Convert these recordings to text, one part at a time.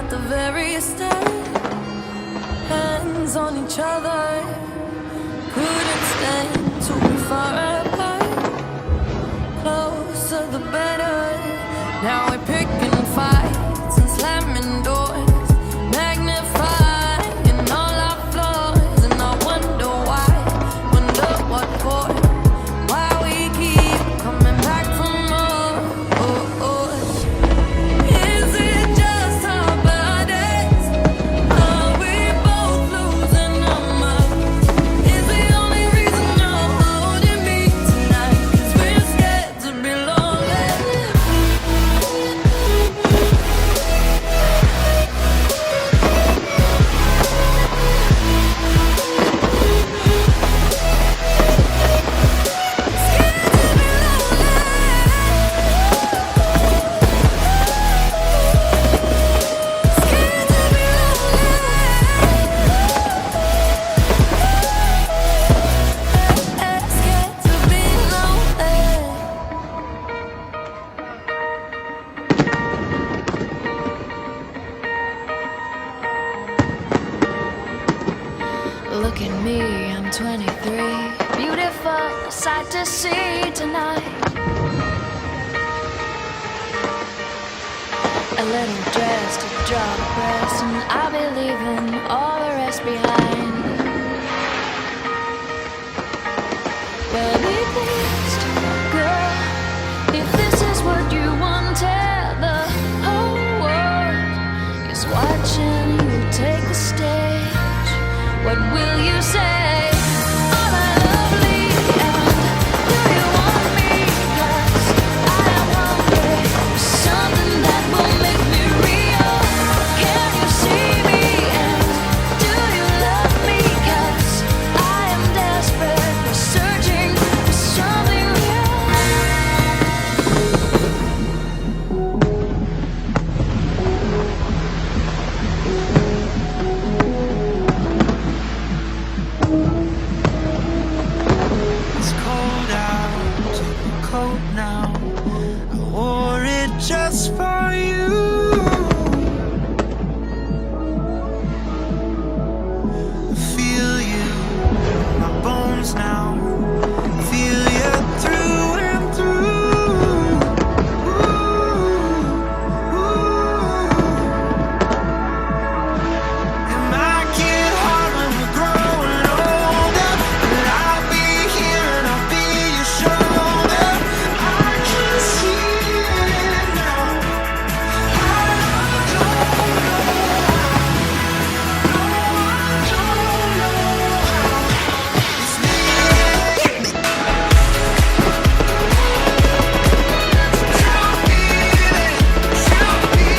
at the very start, hands on each other, couldn't stand to be far apart. Closer the better. Now we're picking fights and slamming doors, magnifying all our flaws, and I wonder why, wonder what for, why we keep coming back for more. Oh, oh. Is it just our bodies? Are we both losing our minds? Is the only reason you're holding me tonight 'cause we're scared to be lonely? Look at me, I'm 23. Beautiful sight to see tonight. A little dress to draw the breath, and I'll be leaving all the rest behind. Well, be pleased, girl, if this is what you wanted. The whole world is watching you take the stage. What will you say? Am I lovely? And do you want me? 'Cause I am hungry for something that will make me real. Can you see me? And do you love me? 'Cause I am desperate for searching for something real. It's cold out, take a coat now. I wore it just for you. I feel you in my bones now. Feel you through and through. Ooh, ooh. It might get hard when we're growing older, but I'll be here and I'll be your shoulder. I can see it now. I don't know how. No, I don't know how. It's me. Tell me it. Tell me.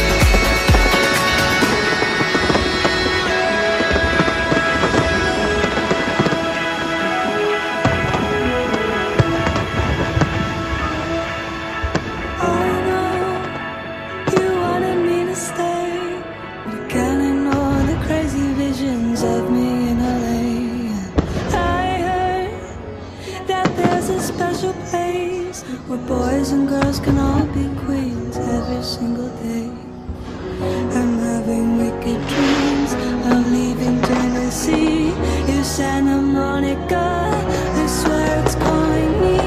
I know you wanted me to stay, but I can't ignore the crazy visions of me in LA. I heard that there's a special place where boys and girls can all be queens every single day. I'm having wicked dreams of leaving Tennessee. You Santa Monica, I swear it's calling me.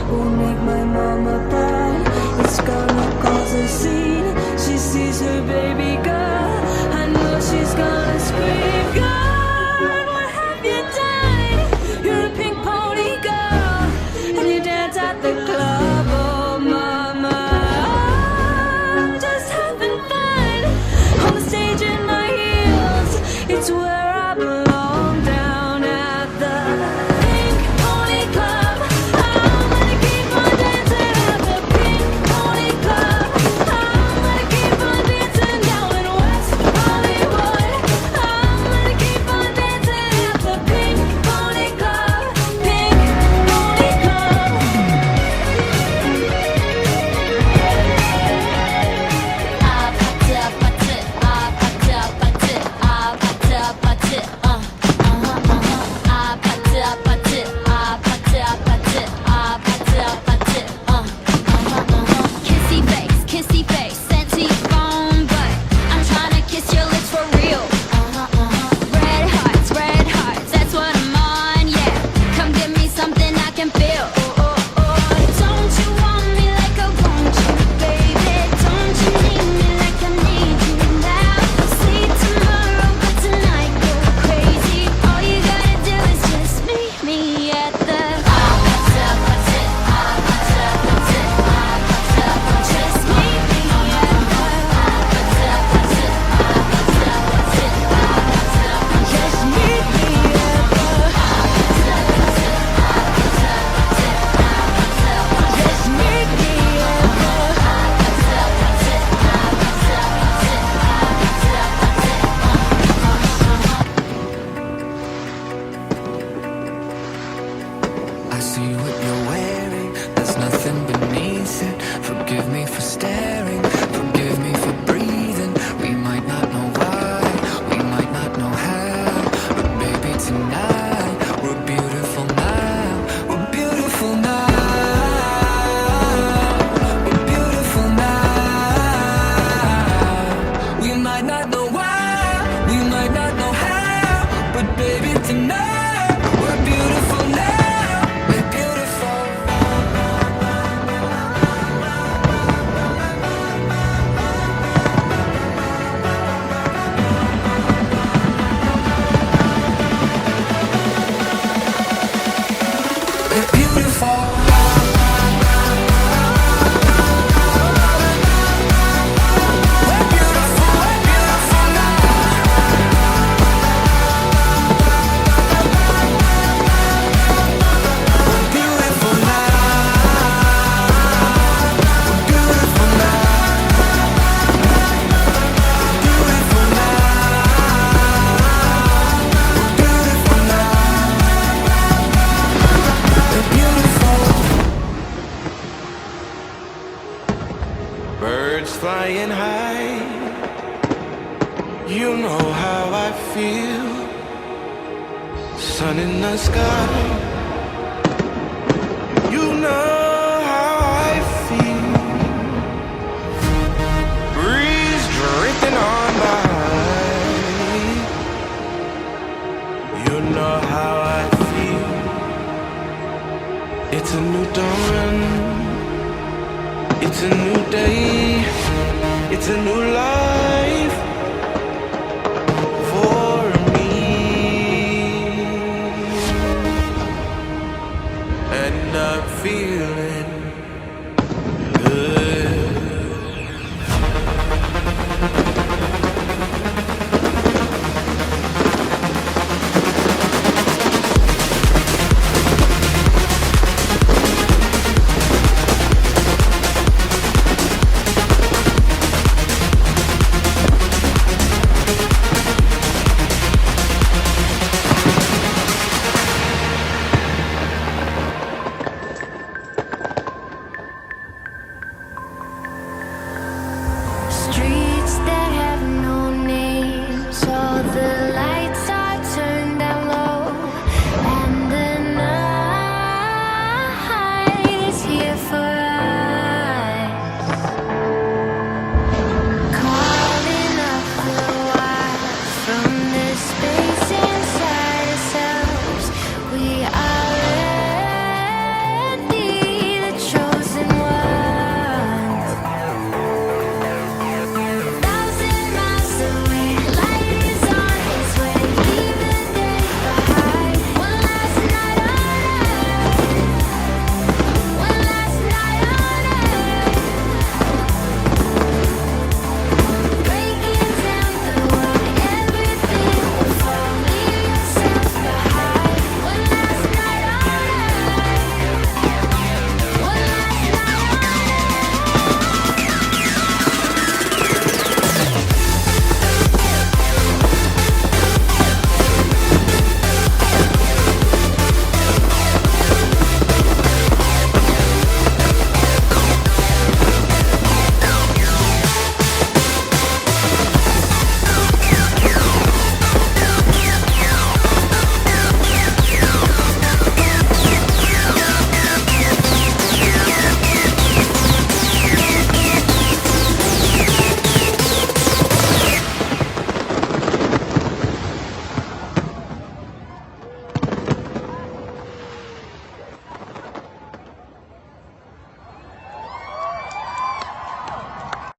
Will make my mama proud. It's gonna cause a scene. She sees her baby girl. I know she's gonna scream. God, what have you done? You're a pink pony girl, and you dance at the club. Oh, mama, I'm just having fun on the stage in my heels. It's where I belong, down at the Pink Pony Club. I'm gonna keep on dancing at the Pink Pony Club. I'm gonna keep on dancing down in West Hollywood. I'm gonna keep flying high. You know how I feel. Sun in the sky. You know how I feel. Breeze drifting on by. You know how I feel. It's a new dawn. It's a new day. It's a new